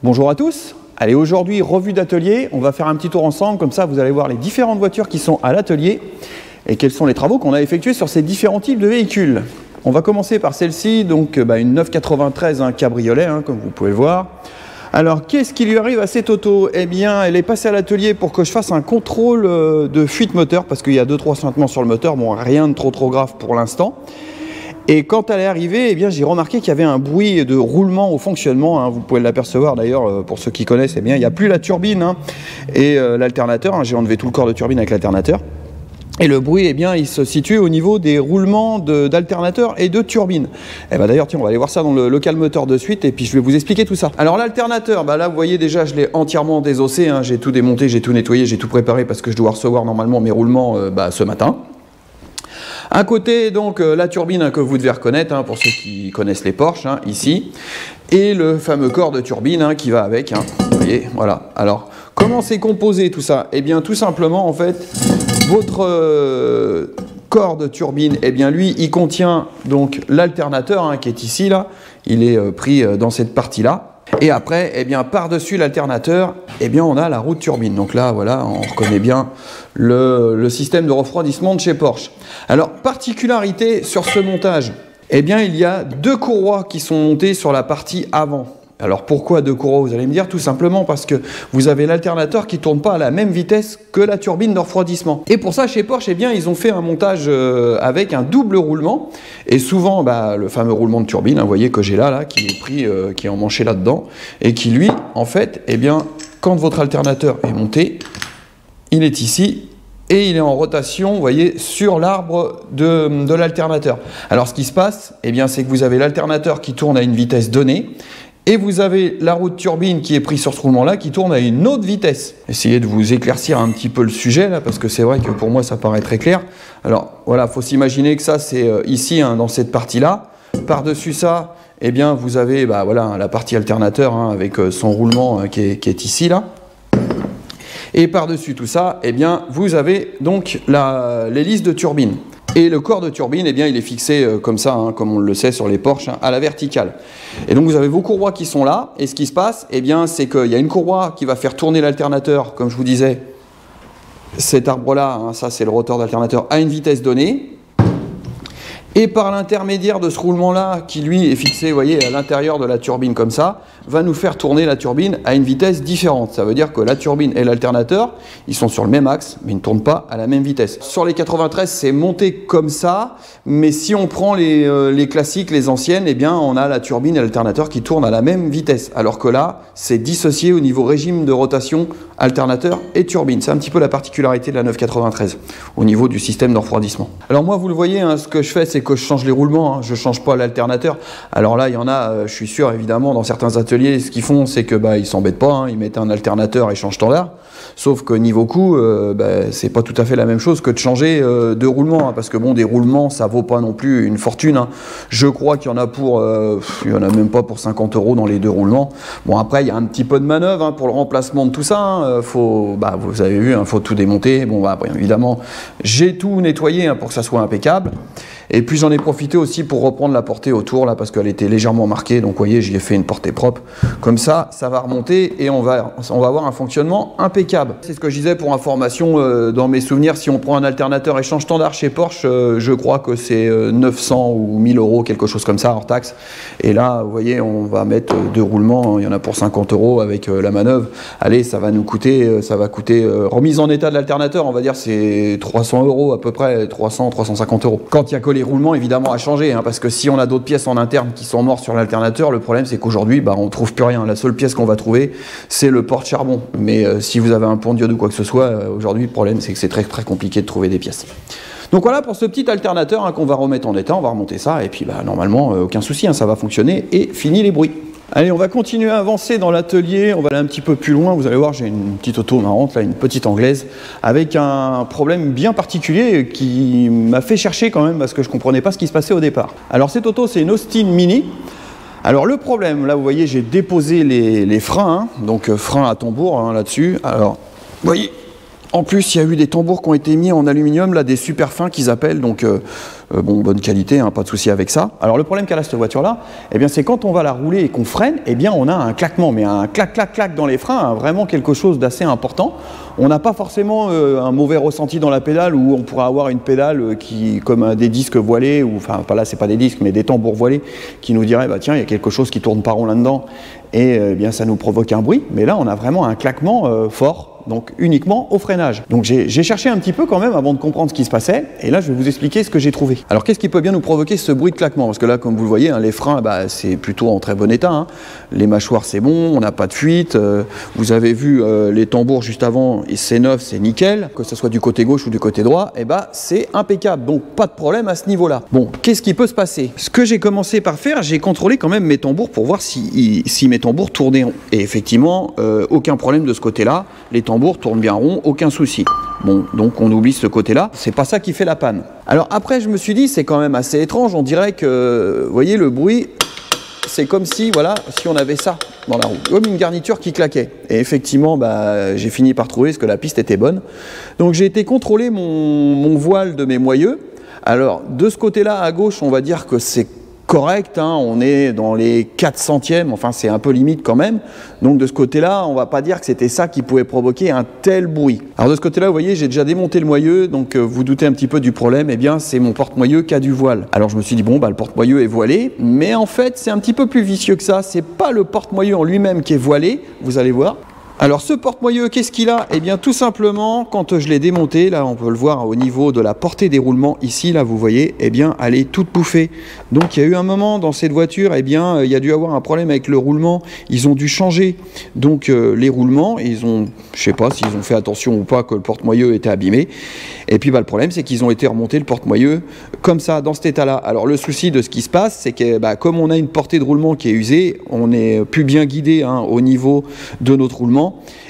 Bonjour à tous. Allez, aujourd'hui, revue d'atelier. On va faire un petit tour ensemble, comme ça vous allez voir les différentes voitures qui sont à l'atelier et quels sont les travaux qu'on a effectués sur ces différents types de véhicules. On va commencer par celle-ci, donc une 993, un cabriolet, comme vous pouvez le voir. Alors, qu'est-ce qui lui arrive à cette auto? Eh bien, elle est passée à l'atelier pour que je fasse un contrôle de fuite moteur, parce qu'il y a 2-3 suintements sur le moteur, bon, rien de trop grave pour l'instant. Et quand elle est arrivée, eh bien, j'ai remarqué qu'il y avait un bruit de roulement au fonctionnement, vous pouvez l'apercevoir d'ailleurs, pour ceux qui connaissent, eh bien, il n'y a plus la turbine et l'alternateur, j'ai enlevé tout le corps de turbine avec l'alternateur. Et le bruit, eh bien, il se situe au niveau des roulements d'alternateur et de turbine. Eh ben, d'ailleurs, tiens, on va aller voir ça dans le local moteur de suite et puis je vais vous expliquer tout ça. Alors l'alternateur, là vous voyez déjà, je l'ai entièrement désossé, j'ai tout démonté, j'ai tout nettoyé, j'ai tout préparé parce que je dois recevoir normalement mes roulements ce matin. À côté, donc, la turbine que vous devez reconnaître, pour ceux qui connaissent les Porsche, ici, et le fameux corps de turbine qui va avec, vous voyez, voilà. Alors, comment c'est composé tout ça? Eh bien, tout simplement, en fait, votre corps de turbine, eh bien, lui, il contient donc l'alternateur qui est ici, là, il est pris dans cette partie-là. Et après, eh bien, par-dessus l'alternateur, eh bien, on a la roue de turbine. Donc là, voilà, on reconnaît bien le système de refroidissement de chez Porsche. Alors, particularité sur ce montage, eh bien, il y a deux courroies qui sont montées sur la partie avant. Alors, pourquoi deux courroies? Vous allez me dire, tout simplement parce que vous avez l'alternateur qui ne tourne pas à la même vitesse que la turbine de refroidissement. Et pour ça, chez Porsche, eh bien, ils ont fait un montage avec un double roulement. Et souvent, le fameux roulement de turbine, vous voyez que j'ai là, qui est pris, qui est emmanché là-dedans, et qui, lui, en fait, eh bien, quand votre alternateur est monté, il est ici, et il est en rotation, vous voyez, sur l'arbre de l'alternateur. Alors, ce qui se passe, eh bien, c'est que vous avez l'alternateur qui tourne à une vitesse donnée, et vous avez la roue de turbine qui est prise sur ce roulement-là, qui tourne à une autre vitesse. Essayez de vous éclaircir un petit peu le sujet, là, parce que c'est vrai que pour moi, ça paraît très clair. Alors, voilà, il faut s'imaginer que ça, c'est ici, dans cette partie-là. Par-dessus ça, eh bien, vous avez voilà, la partie alternateur avec son roulement qui est ici, là. Et par-dessus tout ça, eh bien, vous avez donc l'hélice de turbine. Et le corps de turbine, eh bien, il est fixé comme ça, comme on le sait sur les Porsche, à la verticale. Et donc vous avez vos courroies qui sont là, et ce qui se passe, eh bien, c'est qu'il y a une courroie qui va faire tourner l'alternateur, comme je vous disais, cet arbre-là, ça c'est le rotor d'alternateur, à une vitesse donnée. Et par l'intermédiaire de ce roulement-là, qui lui est fixé, vous voyez, à l'intérieur de la turbine comme ça, va nous faire tourner la turbine à une vitesse différente. Ça veut dire que la turbine et l'alternateur, ils sont sur le même axe, mais ils ne tournent pas à la même vitesse. Sur les 93, c'est monté comme ça, mais si on prend les classiques, les anciennes, eh bien, on a la turbine et l'alternateur qui tournent à la même vitesse. Alors que là, c'est dissocié au niveau régime de rotation, alternateur et turbine. C'est un petit peu la particularité de la 993, au niveau du système de refroidissement. Alors moi, vous le voyez, ce que je fais, c'est que je change les roulements, je ne change pas l'alternateur. Alors là, il y en a, je suis sûr, évidemment, dans certains ateliers, ce qu'ils font, c'est que ils s'embêtent pas, ils mettent un alternateur échange standard. Sauf que niveau coût, c'est pas tout à fait la même chose que de changer de roulement, parce que bon, des roulements, ça vaut pas non plus une fortune. Je crois qu'il y en a il y en a même pas pour 50 € dans les deux roulements. Bon, après, il y a un petit peu de manœuvre pour le remplacement de tout ça. Faut, vous avez vu, faut tout démonter. Bon, après, évidemment, j'ai tout nettoyé pour que ça soit impeccable. Et puis j'en ai profité aussi pour reprendre la portée autour là parce qu'elle était légèrement marquée, donc vous voyez, j'y ai fait une portée propre. Comme ça, ça va remonter et on va avoir un fonctionnement impeccable. C'est ce que je disais pour information dans mes souvenirs. Si on prend un alternateur échange standard chez Porsche, je crois que c'est 900 ou 1000 € quelque chose comme ça hors taxe. Et là, vous voyez, on va mettre deux roulements, il y en a pour 50 € avec la manœuvre. Allez, ça va nous coûter, remise en état de l'alternateur, on va dire c'est 300 € à peu près, 300-350 €. Quand il y a que les roulements évidemment à changer, parce que si on a d'autres pièces en interne qui sont mortes sur l'alternateur, le problème c'est qu'aujourd'hui on trouve plus rien. La seule pièce qu'on va trouver c'est le porte-charbon, mais si vous avez un pont de diode ou quoi que ce soit, aujourd'hui le problème c'est que c'est très compliqué de trouver des pièces. Donc voilà pour ce petit alternateur qu'on va remettre en état, on va remonter ça et puis normalement aucun souci, ça va fonctionner et fini les bruits. Allez, on va continuer à avancer dans l'atelier, on va aller un petit peu plus loin, vous allez voir, j'ai une petite auto marrante, là, une petite anglaise, avec un problème bien particulier qui m'a fait chercher quand même, parce que je ne comprenais pas ce qui se passait au départ. Alors cette auto, c'est une Austin Mini. Alors le problème, là vous voyez, j'ai déposé les freins, donc freins à tambour là-dessus. Alors, vous voyez, En plus, il y a eu des tambours qui ont été mis en aluminium, là, des super fins qu'ils appellent, donc bon, bonne qualité, hein, pas de souci avec ça. Alors le problème qu'a cette voiture-là, eh bien, c'est quand on va la rouler et qu'on freine, eh bien, on a un claquement, mais un clac dans les freins, hein, vraiment quelque chose d'assez important. On n'a pas forcément un mauvais ressenti dans la pédale, où on pourrait avoir une pédale qui, comme des disques voilés, ou enfin, pas là, c'est pas des disques, mais des tambours voilés, qui nous diraient, bah tiens, il y a quelque chose qui tourne pas rond là-dedans, et eh bien, ça nous provoque un bruit. Mais là, on a vraiment un claquement fort. Donc uniquement au freinage. Donc j'ai cherché un petit peu quand même avant de comprendre ce qui se passait, et là je vais vous expliquer ce que j'ai trouvé. Alors qu'est-ce qui peut bien nous provoquer ce bruit de claquement? Parce que là, comme vous le voyez, hein, les freins, bah, c'est plutôt en très bon état, hein. Les mâchoires c'est bon, on n'a pas de fuite, vous avez vu les tambours juste avant, c'est neuf, c'est nickel, que ce soit du côté gauche ou du côté droit, et bah c'est impeccable, donc pas de problème à ce niveau-là. Bon, qu'est-ce qui peut se passer? Ce que j'ai commencé par faire, j'ai contrôlé quand même mes tambours pour voir si mes tambours tournaient rond. Et effectivement, aucun problème de ce côté-là, les tambours tournent bien rond, aucun souci. Bon, donc on oublie ce côté-là, c'est pas ça qui fait la panne. Alors après, je me suis dit, c'est quand même assez étrange, on dirait que, vous voyez, le bruit, c'est comme si, voilà, si on avait ça dans la roue, comme une garniture qui claquait. Et effectivement, bah, j'ai fini par trouver, parce que la piste était bonne. Donc j'ai été contrôler mon voile de mes moyeux. Alors, de ce côté-là, à gauche, on va dire que c'est correct, hein, on est dans les 4 centièmes, enfin c'est un peu limite quand même, donc de ce côté-là, on va pas dire que c'était ça qui pouvait provoquer un tel bruit. Alors de ce côté-là, vous voyez, j'ai déjà démonté le moyeu, donc vous doutez un petit peu du problème, eh bien c'est mon porte-moyeu qui a du voile. Alors je me suis dit, bon, bah le porte-moyeu est voilé, mais en fait c'est un petit peu plus vicieux que ça, c'est pas le porte-moyeu en lui-même qui est voilé, vous allez voir. Alors ce porte-moyeu, qu'est-ce qu'il a? Eh bien tout simplement, quand je l'ai démonté, là on peut le voir au niveau de la portée des roulements, ici, là vous voyez, eh bien elle est toute bouffée. Donc il y a eu un moment dans cette voiture, eh bien il y a dû avoir un problème avec le roulement, ils ont dû changer donc les roulements, ils ont, je sais pas s'ils ont fait attention ou pas que le porte-moyeu était abîmé, et puis bah, le problème c'est qu'ils ont été remontés le porte-moyeu comme ça, dans cet état-là. Alors le souci de ce qui se passe, c'est que bah, comme on a une portée de roulement qui est usée, on est plus bien guidé, hein, au niveau de notre roulement.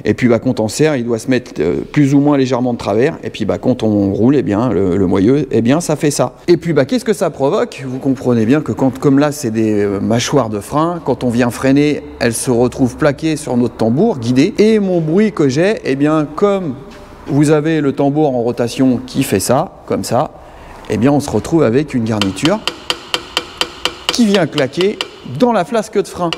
Et puis bah, quand on serre, il doit se mettre plus ou moins légèrement de travers. Et puis bah, quand on roule, eh bien, le moyeu, eh bien, ça fait ça. Et puis bah, qu'est-ce que ça provoque? Vous comprenez bien que quand, comme là, c'est des mâchoires de frein, quand on vient freiner, elles se retrouvent plaquées sur notre tambour, guidées. Et mon bruit que j'ai, eh bien, comme vous avez le tambour en rotation qui fait ça, comme ça, eh bien, on se retrouve avec une garniture qui vient claquer dans la flasque de frein.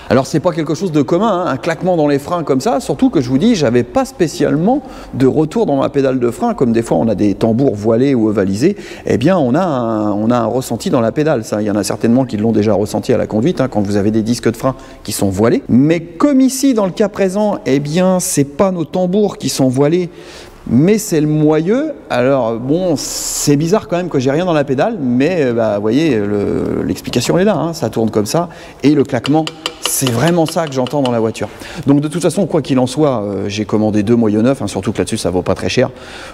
Alors c'est pas quelque chose de commun, hein, un claquement dans les freins comme ça, surtout que je vous dis, j'avais pas spécialement de retour dans ma pédale de frein, comme des fois on a des tambours voilés ou ovalisés, eh bien on a un ressenti dans la pédale, ça, il y en a certainement qui l'ont déjà ressenti à la conduite, hein, quand vous avez des disques de frein qui sont voilés, mais comme ici dans le cas présent, eh bien c'est pas nos tambours qui sont voilés, mais c'est le moyeu. Alors bon, c'est bizarre quand même que j'ai rien dans la pédale, mais bah, vous voyez, l'explication est là, hein, ça tourne comme ça, et le claquement, c'est vraiment ça que j'entends dans la voiture. Donc de toute façon, quoi qu'il en soit, j'ai commandé 2 moyeux neufs, hein, surtout que là-dessus ça vaut pas très cher.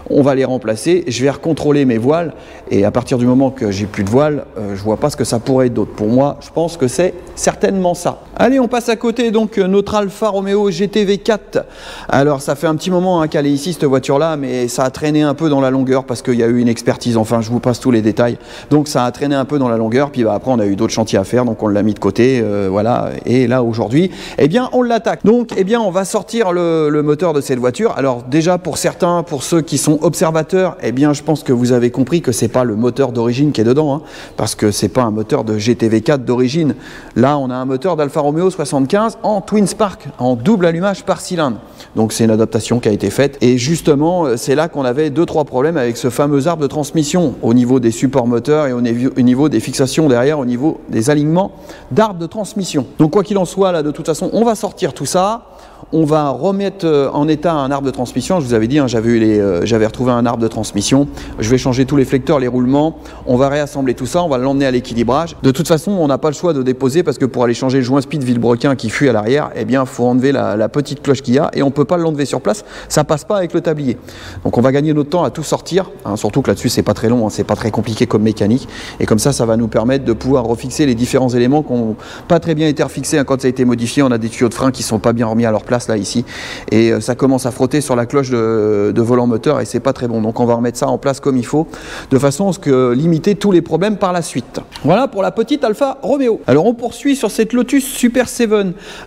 On va les remplacer, je vais recontrôler mes voiles, et à partir du moment que j'ai plus de voiles, je vois pas ce que ça pourrait être d'autre. Pour moi, je pense que c'est certainement ça. Allez, on passe à côté, donc notre Alfa Romeo GT V4. Alors ça fait un petit moment, hein, qu'elle est ici cette voiture-là, mais ça a traîné un peu dans la longueur parce qu'il y a eu une expertise, enfin je vous passe tous les détails. Donc ça a traîné un peu dans la longueur, puis bah, après on a eu d'autres chantiers à faire, donc on l'a mis de côté, voilà, et là aujourd'hui, eh bien on l'attaque. Donc eh bien on va sortir le moteur de cette voiture. Alors déjà pour certains, pour ceux qui sont observateurs, eh bien je pense que vous avez compris que c'est pas le moteur d'origine qui est dedans, hein, parce que c'est pas un moteur de GTV4 d'origine. Là on a un moteur d'Alfa Romeo 75 en Twin Spark, en double allumage par cylindre. Donc c'est une adaptation qui a été faite, et justement c'est là qu'on avait 2-3 problèmes avec ce fameux arbre de transmission au niveau des supports moteurs et au niveau des fixations derrière, au niveau des alignements d'arbre de transmission. Donc quoi qu'il en soit, là de toute façon on va sortir tout ça. On va remettre en état un arbre de transmission. Je vous avais dit, hein, j'avais retrouvé un arbre de transmission. Je vais changer tous les flecteurs, les roulements. On va réassembler tout ça. On va l'emmener à l'équilibrage. De toute façon, on n'a pas le choix de déposer parce que pour aller changer le joint speed Villebrequin qui fuit à l'arrière, eh bien, faut enlever la petite cloche qu'il y a et on peut pas l'enlever sur place. Ça passe pas avec le tablier. Donc, on va gagner notre temps à tout sortir. Hein, surtout que là-dessus, c'est pas très long, hein, c'est pas très compliqué comme mécanique. Et comme ça va nous permettre de pouvoir refixer les différents éléments qui n'ont pas très bien été refixés, hein, quand ça a été modifié. On a des tuyaux de frein qui sont pas bien remis à leur place là ici, et ça commence à frotter sur la cloche de volant moteur et c'est pas très bon. Donc on va remettre ça en place comme il faut, de façon à ce que limiter tous les problèmes par la suite. Voilà pour la petite Alfa Romeo. Alors on poursuit sur cette Lotus Super 7.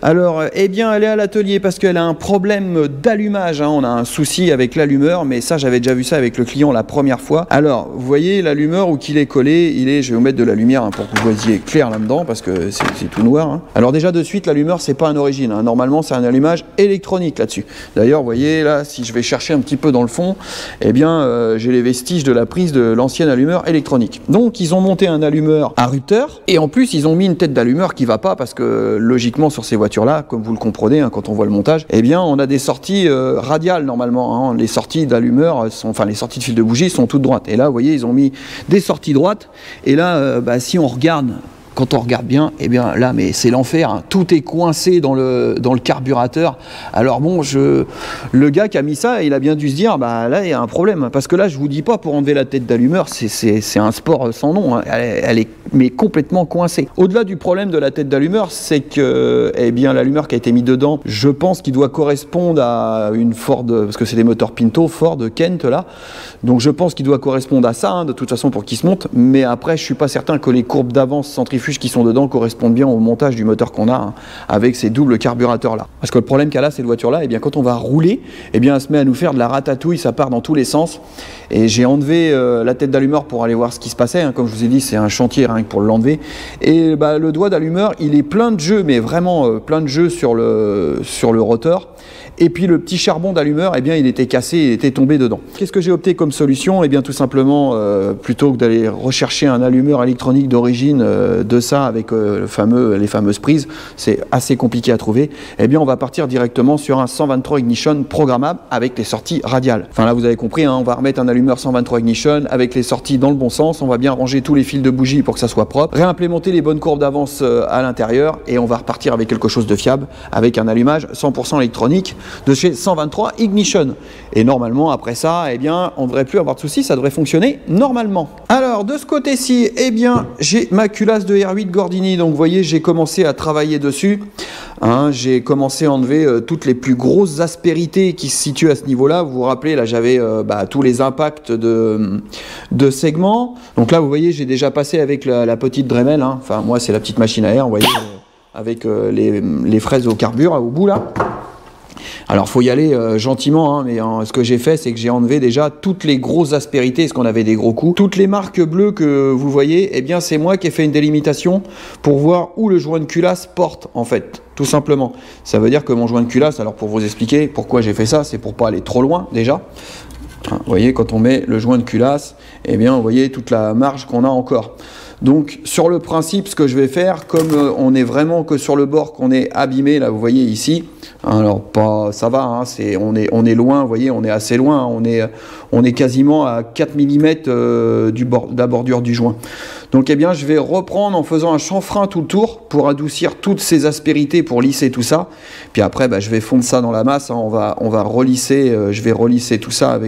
Alors eh bien elle est à l'atelier parce qu'elle a un problème d'allumage, hein. On a un souci avec l'allumeur, mais ça j'avais déjà vu ça avec le client la première fois. Alors vous voyez l'allumeur où qu'il est collé, je vais vous mettre de la lumière hein, pour que vous voyez clair là-dedans parce que c'est tout noir. Hein. Alors déjà de suite l'allumeur c'est pas un origine, hein. Normalement c'est un allumage électronique là-dessus. D'ailleurs vous voyez là si je vais chercher un petit peu dans le fond, eh bien j'ai les vestiges de la prise de l'ancien allumeur électronique. Donc ils ont monté un allumeur à rupteur et en plus ils ont mis une tête d'allumeur qui va pas parce que logiquement sur ces voitures là, comme vous le comprenez hein, quand on voit le montage, eh bien on a des sorties radiales normalement. Hein. Les sorties d'allumeur, enfin les sorties de fil de bougie sont toutes droites. Et là vous voyez ils ont mis des sorties droites et là si on regarde, quand on regarde bien, eh bien là, mais c'est l'enfer, hein. Tout est coincé dans le carburateur. Alors bon, le gars qui a mis ça, il a bien dû se dire, bah là, il y a un problème. Parce que là, je vous dis pas, pour enlever la tête d'allumeur, c'est un sport sans nom. Hein. Elle est mais complètement coincée. Au-delà du problème de la tête d'allumeur, c'est que, eh bien, l'allumeur qui a été mis dedans, je pense qu'il doit correspondre à une Ford, parce que c'est des moteurs Pinto, Ford, Kent, là. Donc je pense qu'il doit correspondre à ça, hein, de toute façon, pour qu'il se monte. Mais après, je suis pas certain que les courbes d'avance centrifuges qui sont dedans correspondent bien au montage du moteur qu'on a hein, avec ces doubles carburateurs là. Parce que le problème qu'elle a cette voiture là, eh bien quand on va rouler, eh bien elle se met à nous faire de la ratatouille, ça part dans tous les sens. Et j'ai enlevé la tête d'allumeur pour aller voir ce qui se passait. Hein. Comme je vous ai dit, c'est un chantier rien que pour l'enlever. Et bah, le doigt d'allumeur, il est plein de jeux, mais vraiment plein de jeux sur le rotor. Et puis le petit charbon d'allumeur, eh bien il était cassé, il était tombé dedans. Qu'est-ce que j'ai opté comme solution? Eh bien tout simplement, plutôt que d'aller rechercher un allumeur électronique d'origine de ça avec les fameuses prises, c'est assez compliqué à trouver, eh bien on va partir directement sur un 123 ignition programmable avec les sorties radiales. Enfin là vous avez compris, hein, on va remettre un allumeur 123 ignition avec les sorties dans le bon sens, on va bien ranger tous les fils de bougie pour que ça soit propre, réimplémenter les bonnes courbes d'avance à l'intérieur et on va repartir avec quelque chose de fiable, avec un allumage 100% électronique de chez 123 Ignition. Et normalement, après ça, eh bien, on ne devrait plus avoir de soucis, ça devrait fonctionner normalement. Alors, de ce côté-ci, eh bien, j'ai ma culasse de R8 Gordini. Donc, vous voyez, j'ai commencé à travailler dessus. Hein, j'ai commencé à enlever toutes les plus grosses aspérités qui se situent à ce niveau-là. Vous vous rappelez, là, j'avais tous les impacts de segments. Donc là, vous voyez, j'ai déjà passé avec la petite Dremel. Hein. Enfin, moi, c'est la petite machine à air, vous voyez, avec les fraises au carbure, au bout, là. Alors faut y aller gentiment, hein, mais ce que j'ai fait c'est que j'ai enlevé déjà toutes les grosses aspérités, parce qu'on avait des gros coups. Toutes les marques bleues que vous voyez, eh bien c'est moi qui ai fait une délimitation pour voir où le joint de culasse porte en fait, tout simplement. Ça veut dire que mon joint de culasse, alors pour vous expliquer pourquoi j'ai fait ça, c'est pour pas aller trop loin déjà. Hein, vous voyez, quand on met le joint de culasse, eh bien vous voyez toute la marge qu'on a encore. Donc sur le principe, ce que je vais faire, comme on est vraiment que sur le bord qu'on est abîmé, là vous voyez ici, alors pas, ça va, hein, on est loin, vous voyez, on est assez loin, hein, on est quasiment à 4 mm de la bordure du joint. Donc eh bien je vais reprendre en faisant un chanfrein tout le tour pour adoucir toutes ces aspérités, pour lisser tout ça. Puis après je vais fondre ça dans la masse, hein, on va relisser, je vais relisser tout ça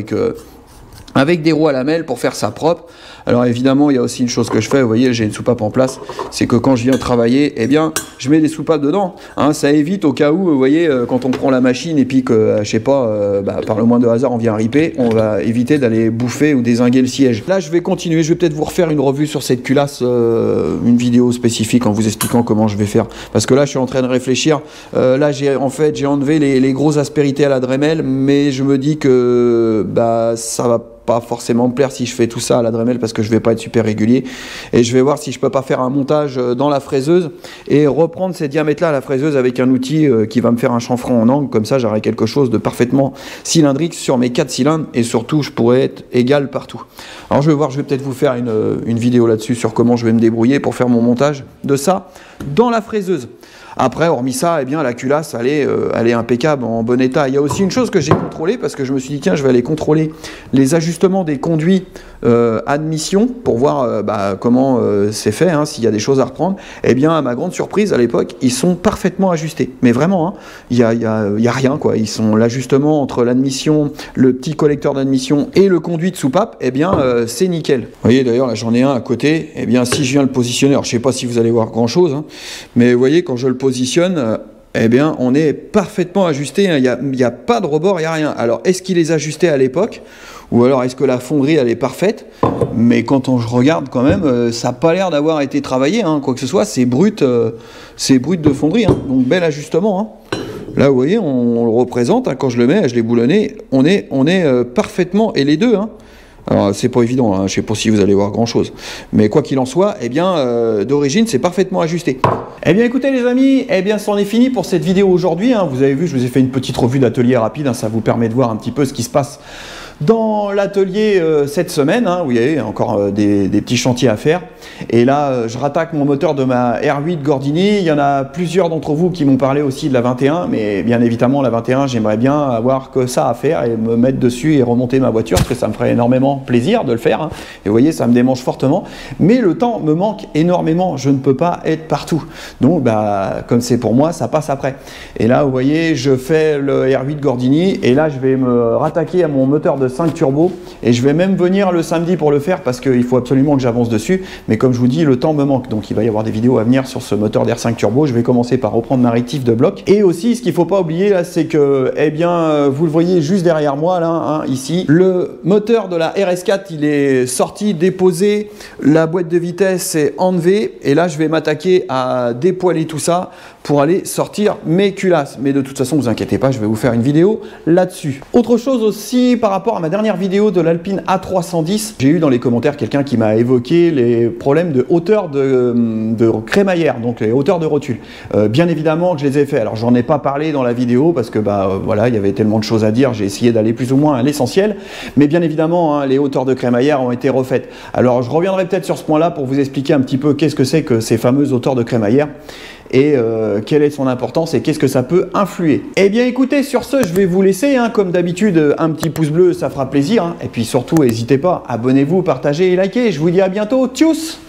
avec des roues à lamelles pour faire ça propre. Alors évidemment, il y a aussi une chose que je fais, vous voyez, j'ai une soupape en place, c'est que quand je viens travailler, eh bien, je mets des soupapes dedans. Hein, ça évite au cas où, vous voyez, quand on prend la machine et puis que, je sais pas, par le moindre hasard, on vient riper, on va éviter d'aller bouffer ou dézinguer le siège. Là, je vais continuer, je vais peut-être vous refaire une revue sur cette culasse, une vidéo spécifique en vous expliquant comment je vais faire. Parce que là, je suis en train de réfléchir. Là, j'ai enlevé les grosses aspérités à la Dremel, mais je me dis que ça va pas forcément me plaire si je fais tout ça à la Dremel parce que je vais pas être super régulier et je vais voir si je peux pas faire un montage dans la fraiseuse et reprendre ces diamètres là à la fraiseuse avec un outil qui va me faire un chanfrein en angle, comme ça j'aurai quelque chose de parfaitement cylindrique sur mes 4 cylindres et surtout je pourrais être égal partout. Alors je vais voir, je vais peut-être vous faire une vidéo là-dessus sur comment je vais me débrouiller pour faire mon montage de ça dans la fraiseuse. Après, hormis ça, eh bien, la culasse, elle est impeccable, en bon état. Il y a aussi une chose que j'ai contrôlée, parce que je me suis dit, tiens, je vais aller contrôler les ajustements des conduits admission, pour voir comment c'est fait, hein, s'il y a des choses à reprendre. Eh bien, à ma grande surprise, à l'époque, ils sont parfaitement ajustés. Mais vraiment, hein, il y a rien, quoi. Ils sont l'ajustement entre l'admission, le petit collecteur d'admission et le conduit de soupape, eh bien, c'est nickel. Vous voyez, d'ailleurs, là, j'en ai un à côté. Eh bien, si je viens le positionner, alors, je sais pas si vous allez voir grand-chose, hein, mais vous voyez, quand je le positionne, eh bien, on est parfaitement ajusté, hein. Il n'y a pas de rebord, il n'y a rien. Alors, est-ce qu'il les ajustait à l'époque? Ou alors, est-ce que la fonderie, elle est parfaite? Mais quand on regarde, quand même, ça n'a pas l'air d'avoir été travaillé, hein. Quoi que ce soit, c'est brut de fonderie, hein. Donc, bel ajustement, hein. Là, vous voyez, on le représente, hein, quand je le mets, je l'ai boulonné, on est parfaitement, et les deux, hein. Alors, c'est pas évident, hein, je sais pas si vous allez voir grand chose. Mais quoi qu'il en soit, eh bien, d'origine, c'est parfaitement ajusté. Eh bien, écoutez les amis, eh bien, c'en est fini pour cette vidéo aujourd'hui, hein. Vous avez vu, je vous ai fait une petite revue d'atelier rapide, hein, ça vous permet de voir un petit peu ce qui se passe dans l'atelier cette semaine, hein, vous voyez, encore des petits chantiers à faire. Et là, je rattaque mon moteur de ma R8 Gordini. Il y en a plusieurs d'entre vous qui m'ont parlé aussi de la 21, mais bien évidemment, la 21, j'aimerais bien avoir que ça à faire et me mettre dessus et remonter ma voiture, parce que ça me ferait énormément plaisir de le faire, hein. Et vous voyez, ça me démange fortement. Mais le temps me manque énormément, je ne peux pas être partout. Donc, bah, comme c'est pour moi, ça passe après. Et là, vous voyez, je fais le R8 Gordini, et là, je vais me rattaquer à mon moteur de 5 turbo, et je vais même venir le samedi pour le faire parce qu'il faut absolument que j'avance dessus, mais comme je vous dis, le temps me manque, donc il va y avoir des vidéos à venir sur ce moteur d'R5 turbo. Je vais commencer par reprendre ma rectif de bloc, et aussi ce qu'il faut pas oublier là, c'est que, eh bien, vous le voyez juste derrière moi là, hein, ici, le moteur de la RS4, il est sorti, déposé, la boîte de vitesse est enlevée, et là je vais m'attaquer à dépoiler tout ça pour aller sortir mes culasses. Mais de toute façon, vous inquiétez pas, je vais vous faire une vidéo là-dessus. Autre chose aussi, par rapport à ma dernière vidéo de l'Alpine A310, j'ai eu dans les commentaires quelqu'un qui m'a évoqué les problèmes de hauteur de crémaillère, donc les hauteurs de rotule. Bien évidemment que je les ai fait. Alors j'en ai pas parlé dans la vidéo parce que voilà, il y avait tellement de choses à dire, j'ai essayé d'aller plus ou moins à l'essentiel, mais bien évidemment, hein, les hauteurs de crémaillère ont été refaites. Alors je reviendrai peut-être sur ce point-là pour vous expliquer un petit peu qu'est-ce que c'est que ces fameuses hauteurs de crémaillère, et quelle est son importance et qu'est-ce que ça peut influer. Eh bien écoutez, sur ce, je vais vous laisser, hein, comme d'habitude, un petit pouce bleu, ça fera plaisir, hein. Et puis surtout, n'hésitez pas, abonnez-vous, partagez et likez. Je vous dis à bientôt, tchuss!